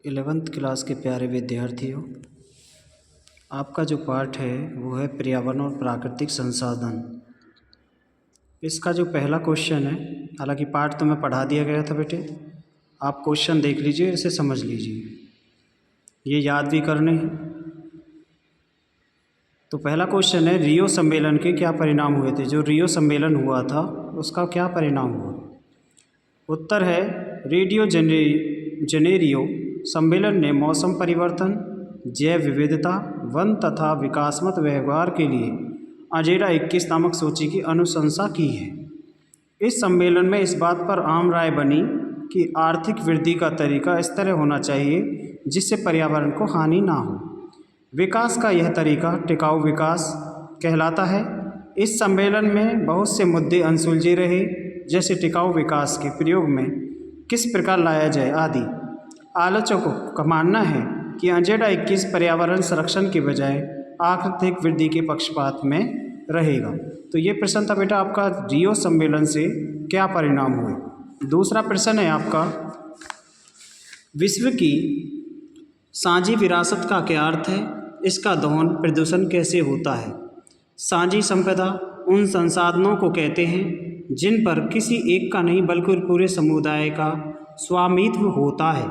11th class के प्यारे विद्यार्थियों, आपका जो पाठ है वो है पर्यावरण और प्राकृतिक संसाधन। इसका जो पहला क्वेश्चन है, हालांकि पाठ तो मैं पढ़ा दिया गया था बेटे, आप क्वेश्चन देख लीजिए, इसे समझ लीजिए, ये याद भी करने हैं। तो पहला क्वेश्चन है, रियो सम्मेलन के क्या परिणाम हुए थे। जो रियो सम्मेलन हुआ था उसका क्या परिणाम हुआ। उत्तर है, रेडियो जेनेरियो सम्मेलन ने मौसम परिवर्तन, जैव विविधता, वन तथा विकासमत व्यवहार के लिए अजेंडा 21 नामक सूची की अनुशंसा की है। इस सम्मेलन में इस बात पर आम राय बनी कि आर्थिक वृद्धि का तरीका इस तरह होना चाहिए जिससे पर्यावरण को हानि ना हो। विकास का यह तरीका टिकाऊ विकास कहलाता है। इस सम्मेलन में बहुत से मुद्दे अनसुलझे रहे, जैसे टिकाऊ विकास के प्रयोग में किस प्रकार लाया जाए आदि। आलोचकों का मानना है कि एजेंडा 21 पर्यावरण संरक्षण के बजाय आर्थिक वृद्धि के पक्षपात में रहेगा। तो ये प्रश्न था बेटा आपका, रियो सम्मेलन से क्या परिणाम हुए। दूसरा प्रश्न है आपका, विश्व की साझी विरासत का क्या अर्थ है, इसका दोहन प्रदूषण कैसे होता है। साझी संपदा उन संसाधनों को कहते हैं जिन पर किसी एक का नहीं बल्कि पूरे समुदाय का स्वामित्व होता है।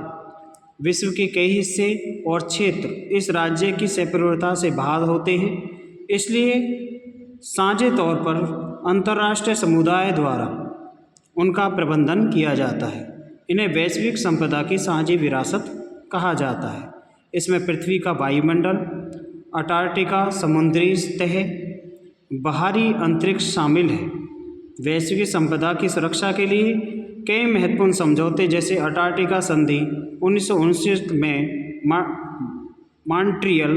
विश्व के कई हिस्से और क्षेत्र इस राज्य की संप्रभुता से बाहर होते हैं, इसलिए साझे तौर पर अंतर्राष्ट्रीय समुदाय द्वारा उनका प्रबंधन किया जाता है। इन्हें वैश्विक संपदा की साझी विरासत कहा जाता है। इसमें पृथ्वी का वायुमंडल, अंटार्कटिका समुद्री तह, बाहरी अंतरिक्ष शामिल है। वैश्विक संपदा की सुरक्षा के लिए कई महत्वपूर्ण समझौते जैसे अंटार्कटिका संधि 1959 में, मॉन्ट्रियल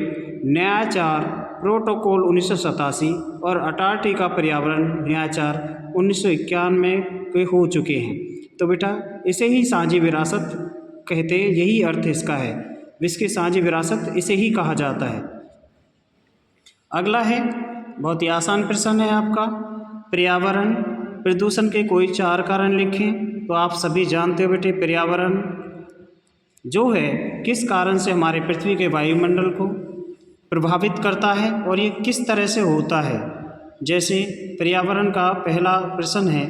न्यायाचार प्रोटोकॉल 1987 और अंटार्कटिका पर्यावरण न्यायाचार 1991 में वे हो चुके हैं। तो बेटा इसे ही साझी विरासत कहते हैं, यही अर्थ इसका है। विश्व की साझी विरासत इसे ही कहा जाता है। अगला है, बहुत ही आसान प्रश्न है आपका, पर्यावरण प्रदूषण के कोई 4 कारण लिखें। तो आप सभी जानते हो बेटे, पर्यावरण जो है किस कारण से हमारे पृथ्वी के वायुमंडल को प्रभावित करता है और ये किस तरह से होता है। जैसे पर्यावरण का पहला प्रश्न है,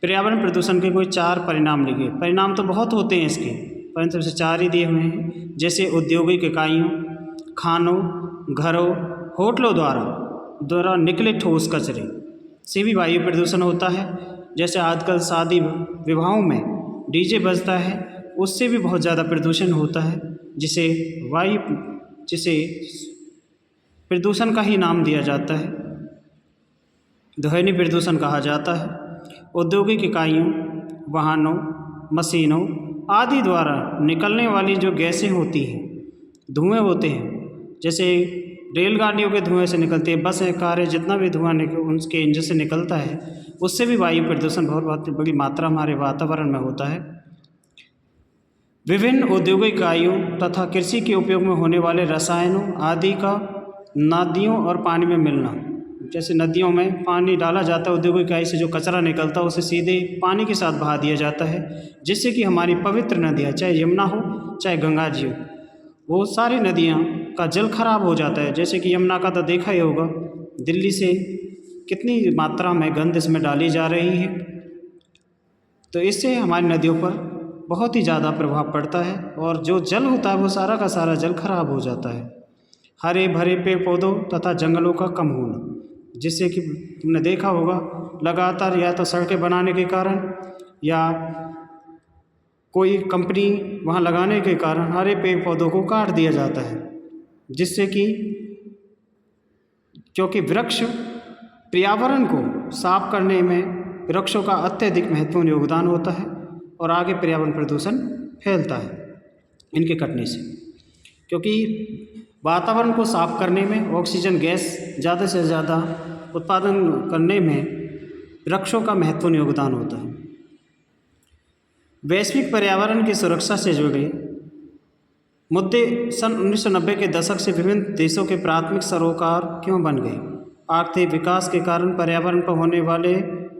पर्यावरण प्रदूषण के कोई 4 परिणाम लिखे। परिणाम तो बहुत होते हैं इसके, परंतु से 4 ही दिए हुए हैं। जैसे औद्योगिक इकाइयों, खानों, घरों, होटलों द्वारा निकले ठोस कचरे से भी वायु प्रदूषण होता है। जैसे आजकल शादी विवाहों में डीजे बजता है, उससे भी बहुत ज़्यादा प्रदूषण होता है, जिसे प्रदूषण का ही नाम दिया जाता है, ध्वनि प्रदूषण कहा जाता है। औद्योगिक इकाइयों, वाहनों, मशीनों आदि द्वारा निकलने वाली जो गैसें होती हैं, धुएँ होते हैं, जैसे रेलगाड़ियों के धुएँ से निकलती है, बसें, कारें, जितना भी धुआं उनके इंजन से निकलता है, उससे भी वायु प्रदूषण बहुत बड़ी मात्रा हमारे वातावरण में होता है। विभिन्न औद्योगिक इकाइयों तथा कृषि के उपयोग में होने वाले रसायनों आदि का नदियों और पानी में मिलना, जैसे नदियों में पानी डाला जाता है, औद्योगिक इकाई से जो कचरा निकलता है उसे सीधे पानी के साथ बहा दिया जाता है, जिससे कि हमारी पवित्र नदियाँ, चाहे यमुना हो चाहे गंगा जी हो, वो सारी नदियाँ का जल खराब हो जाता है। जैसे कि यमुना का तो देखा ही होगा, दिल्ली से कितनी मात्रा में गंद इसमें डाली जा रही है, तो इससे हमारी नदियों पर बहुत ही ज़्यादा प्रभाव पड़ता है और जो जल होता है वो सारा का सारा जल खराब हो जाता है। हरे भरे पेड़ पौधों तथा जंगलों का कम होना, जिससे कि तुमने देखा होगा लगातार या तो सड़कें बनाने के कारण या कोई कंपनी वहाँ लगाने के कारण हरे पेड़ पौधों को काट दिया जाता है, जिससे कि क्योंकि वृक्ष पर्यावरण को साफ करने में वृक्षों का अत्यधिक महत्वपूर्ण योगदान होता है और आगे पर्यावरण प्रदूषण फैलता है इनके कटने से। क्योंकि वातावरण को साफ करने में, ऑक्सीजन गैस ज़्यादा से ज़्यादा उत्पादन करने में वृक्षों का महत्वपूर्ण योगदान होता है। वैश्विक पर्यावरण की सुरक्षा से जुड़े मुद्दे सन 1990 के दशक से विभिन्न देशों के प्राथमिक सरोकार क्यों बन गए। आर्थिक विकास के कारण पर्यावरण पर होने वाले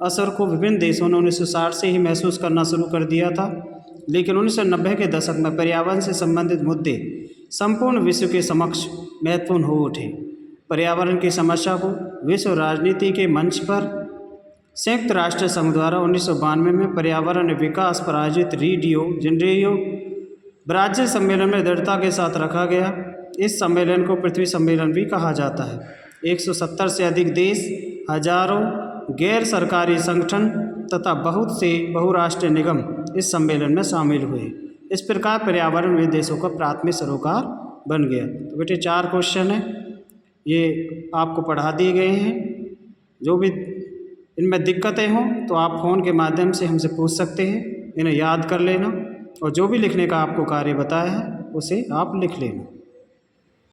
असर को विभिन्न देशों ने 1960 से ही महसूस करना शुरू कर दिया था। लेकिन 1990 के दशक में पर्यावरण से संबंधित मुद्दे संपूर्ण विश्व के समक्ष महत्वपूर्ण हो उठे। पर्यावरण की समस्या को विश्व राजनीति के मंच पर संयुक्त राष्ट्र संघ द्वारा 1992 में पर्यावरण विकास पर आयोजित रियो जेनेरियो ब्राज़ील सम्मेलन में दृढ़ता के साथ रखा गया। इस सम्मेलन को पृथ्वी सम्मेलन भी कहा जाता है। 170 से अधिक देश, हजारों गैर सरकारी संगठन तथा बहुत से बहुराष्ट्रीय निगम इस सम्मेलन में शामिल हुए। इस प्रकार पर्यावरण में देशों का प्राथमिक सरोकार बन गया। तो बेटे 4 क्वेश्चन हैं, ये आपको पढ़ा दिए गए हैं। जो भी इनमें दिक्कतें हों तो आप फ़ोन के माध्यम से हमसे पूछ सकते हैं, इन्हें याद कर लेना और जो भी लिखने का आपको कार्य बताया है उसे आप लिख लेना।